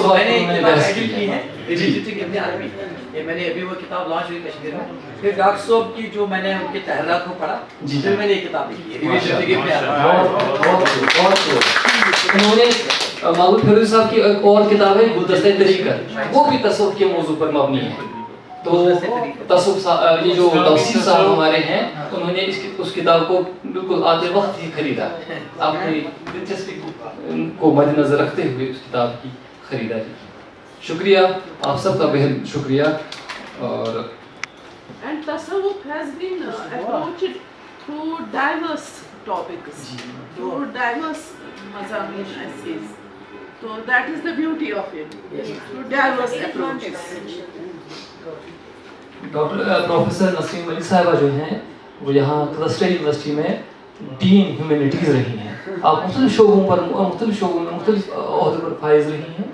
موضوعات میں نے بحث کی ہے. یہ میں نے ابھی وہ کتاب لانچ ہوئی کشمیر میں. پھر ڈاکٹر صاحب کی جو میں نے ان کے تحریرات کو پڑھا, پھر میں نے یہ کتاب لکھی ہے. انہوں نے محمود فیروزی صاحب کی ایک اور کتاب ہے گلدستہ طریقت, وہ بھی تصوف کے موضوع پر مبنی ہے. تو تصوف یہ جو تفسیر صاحب ہمارے ہیں انہوں نے اس کتاب کو بالکل آتے وقت ہی خریدا, اپنی دلچسپی کو مد نظر رکھتے ہوئے اس کتاب کی خریداری کی. شکریہ آپ سب کا بہت شکریہ. اور And tasawwuf has been approached through diverse topics, through diverse mazameen essays. So that is the beauty of it, through diverse approaches. Doctor professor Naseem Ali صاحبہ جو ہیں وہ یہاں کلسٹر یونیورسٹی میں ڈین ہیومینٹیز رہی ہیں. آپ مختلف شعبوں پر مختلف عہدوں پر فائز رہی ہیں.